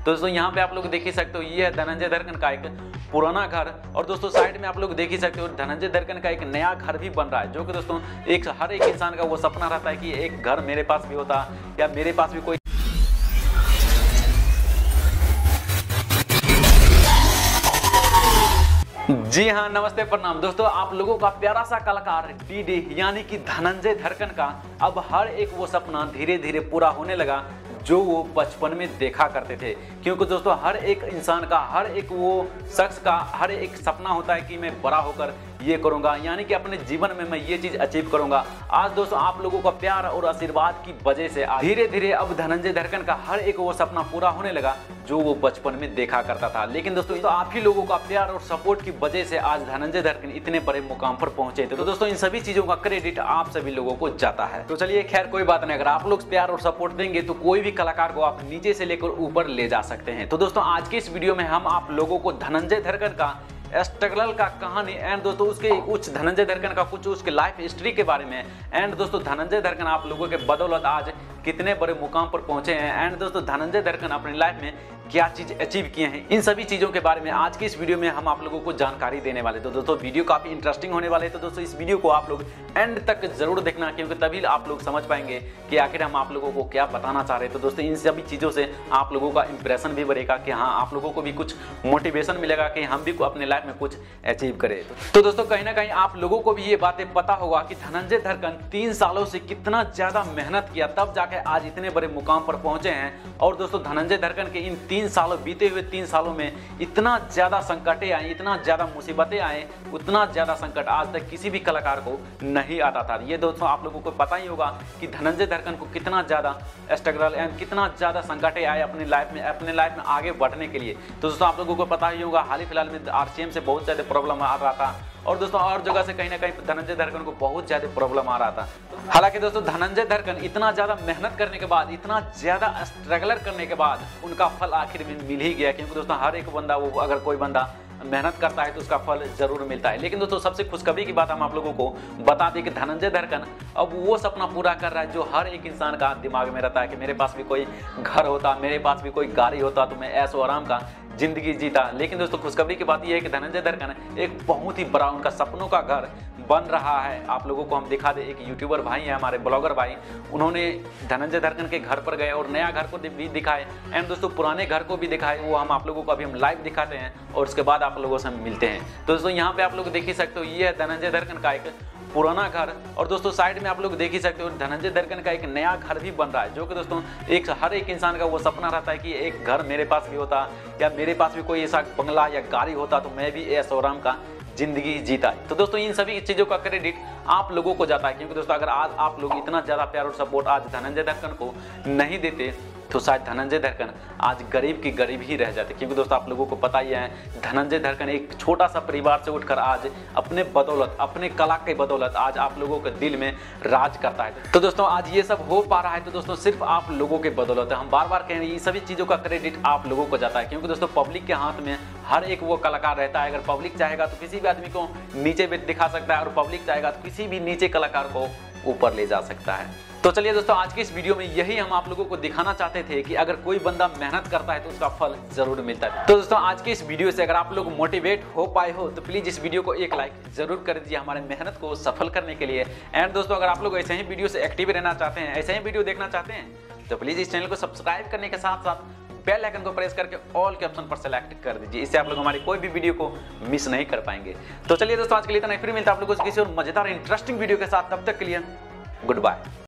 तो दोस्तों यहाँ पे आप लोग देख ही सकते हो, ये है धनंजय दर्कन का एक पुराना घर। और दोस्तों साइड में आप लोग देख ही सकते हो धनंजय दर्कन का एक नया घर भी बन रहा है, जो कि दोस्तों हर एक इंसान का वो सपना रहता है कि एक घर मेरे पास भी होता या मेरे पास भी कोई। जी हाँ, नमस्ते प्रणाम दोस्तों। आप लोगों का प्यारा सा कलाकार डीडी यानी कि धनंजय दर्कन का अब हर एक वो सपना धीरे धीरे पूरा होने लगा जो वो बचपन में देखा करते थे। क्योंकि दोस्तों हर एक इंसान का, हर एक वो शख्स का हर एक सपना होता है कि मैं बड़ा होकर ये करूंगा, यानी कि अपने जीवन में मैं ये चीज अचीव करूंगा। आज दोस्तों आप लोगों का प्यार और आशीर्वाद की वजह से धीरे धीरे अब धनंजय दर्कन का हर एक वो सपना पूरा होने लगा जो वो बचपन में देखा करता था। लेकिन दोस्तों तो आप ही लोगों का प्यार और सपोर्ट की वजह से आज धनंजय दर्कन इतने बड़े मुकाम पर पहुंचे थे। तो दोस्तों इन सभी चीजों का क्रेडिट आप सभी लोगों को जाता है। तो चलिए खैर कोई बात नहीं, अगर आप लोग प्यार और सपोर्ट देंगे तो कोई भी कलाकार को आप नीचे से लेकर ऊपर ले जा सकते हैं। तो दोस्तों आज के इस वीडियो में हम आप लोगों को धनंजय दर्कन का स्ट्रगल का कहानी एंड दोस्तों उसके कुछ धनंजय दर्कन का कुछ उसके लाइफ हिस्ट्री के बारे में एंड दोस्तों धनंजय दर्कन आप लोगों के बदौलत आज कितने बड़े मुकाम पर पहुंचे हैं एंड दोस्तों धनंजय दर्कन अपनी लाइफ में क्या चीज अचीव किए हैं, इन सभी चीजों के बारे में आज की इस वीडियो में हम आप लोगों को जानकारी देने वाले। तो दोस्तों वीडियो काफी इंटरेस्टिंग होने वाले है, तो दोस्तों इस वीडियो को आप लोग एंड तक जरूर देखना, क्योंकि तभी आप लोग समझ पाएंगे कि आखिर हम आप लोगों को क्या बताना चाह रहे हैं। तो दोस्तों इन सभी चीजों से आप लोगों का इंप्रेशन भी बढ़ेगा कि हाँ आप लोगों को भी कुछ मोटिवेशन मिलेगा कि हम भी अपने लाइफ में कुछ अचीव करें। तो दोस्तों कहीं ना कहीं आप लोगों को भी ये बातें पता होगा कि धनंजय दर्कन 3 सालों से कितना ज्यादा मेहनत किया तब जाके आज इतने बड़े मुकाम पर पहुंचे हैं। और दोस्तों धनंजय दर्कन के इन 3 सालों बीते हुए 3 सालों में इतना ज्यादा संकटें आई, इतना ज्यादा मुसीबतें आए, उतना ज्यादा संकट आज तक किसी भी कलाकार को नहीं आता था। ये दोस्तों आप लोगों को पता ही होगा कि धनंजय दर्कन को कितना ज्यादा स्ट्रगल एंड कितना ज्यादा संकटें आए अपनी लाइफ में आगे बढ़ने के लिए। तो दोस्तों आप लोगों को पता ही होगा हाल ही फिलहाल में आरसीएम से बहुत ज्यादा प्रॉब्लम आ रहा था और दोस्तों और जगह से कहीं ना कहीं धनंजय दर्कन को बहुत ज्यादा प्रॉब्लम आ रहा था। हालांकि दोस्तों धनंजय दर्कन इतना ज्यादा मेहनत करने के बाद, इतना ज्यादा स्ट्रगलर करने के बाद उनका फल आखिर में मिल ही गया। क्योंकि दोस्तों हर एक बंदा, वो अगर कोई बंदा मेहनत करता है तो उसका फल जरूर मिलता है। लेकिन दोस्तों सबसे खुशखबरी की बात हम आप लोगों को बता दें कि धनंजय दर्कन अब वो सपना पूरा कर रहा है जो हर एक इंसान का दिमाग में रहता है कि मेरे पास भी कोई घर होता, मेरे पास भी कोई गाड़ी होता तो मैं ऐशो आराम का जिंदगी जीता। लेकिन दोस्तों खुशखबरी की बात यह है कि धनंजय दर्कन एक बहुत ही बड़ा उनका सपनों का घर बन रहा है। आप लोगों को हम दिखा दे, एक यूट्यूबर भाई है हमारे ब्लॉगर भाई, उन्होंने धनंजय दर्कन के घर पर गए और नया घर को भी दिखाए एंड दोस्तों पुराने घर को भी दिखाए। वो हम आप लोगों को अभी हम लाइव दिखाते हैं और उसके बाद आप लोगों से हम मिलते हैं। तो दोस्तों यहाँ पे आप लोग देख ही सकते हो, ये है धनंजय दर्कन का एक पुराना घर। और दोस्तों साइड में आप लोग देख ही सकते हो धनंजय दर्कन का एक नया घर भी बन रहा है, जो कि दोस्तों हर एक इंसान का वो सपना रहता है कि एक घर मेरे पास भी होता या मेरे पास भी कोई ऐसा बंगला या गाड़ी होता तो मैं भी ऐशो आराम का जिंदगी जीता। तो दोस्तों इन सभी चीजों का क्रेडिट आप लोगों को जाता है। क्योंकि दोस्तों अगर आज आप लोग इतना ज्यादा प्यार और सपोर्ट आज धनंजय दर्कन को नहीं देते तो शायद धनंजय दर्कन आज गरीब की गरीब ही रह जाते। क्योंकि दोस्तों आप लोगों को पता ही है धनंजय दर्कन एक छोटा सा परिवार से उठकर आज अपने बदौलत, अपने कला के बदौलत आज आप लोगों के दिल में राज करता है। तो दोस्तों आज ये सब हो पा रहा है तो दोस्तों सिर्फ आप लोगों के बदौलत है। हम बार बार कह रहे हैं ये सभी चीजों का क्रेडिट आप लोगों को जाता है। क्योंकि दोस्तों पब्लिक के हाथ में हर एक वो कलाकार रहता है। अगर पब्लिक चाहेगा तो किसी भी आदमी को नीचे भी दिखा सकता है और पब्लिक चाहेगा तो किसी भी नीचे कलाकार को ऊपर ले जा सकता है। तो चलिए दोस्तों आज की इस वीडियो में यही हम आप लोगों को दिखाना चाहते थे कि अगर कोई बंदा मेहनत करता है तो उसका फल जरूर मिलता है। तो दोस्तों आज की इस वीडियो से अगर आप लोग मोटिवेट हो पाए हो तो प्लीज इस वीडियो को एक लाइक जरूर कर दीजिए हमारे मेहनत को सफल करने के लिए। एंड दोस्तों अगर आप लोग ऐसे ही वीडियो से एक्टिव रहना चाहते हैं, ऐसे ही वीडियो देखना चाहते हैं तो प्लीज इस चैनल को सब्सक्राइब करने के साथ साथ बेल आइकन को प्रेस करके ऑल के ऑप्शन पर सेलेक्ट कर दीजिए। इससे आप लोग हमारी कोई भी वीडियो को मिस नहीं कर पाएंगे। तो चलिए दोस्तों आज के लिए इतना ही, फिर मिलता है आप लोगों को किसी और मजेदार इंटरेस्टिंग वीडियो के साथ। तब तक के लिए गुड बाय।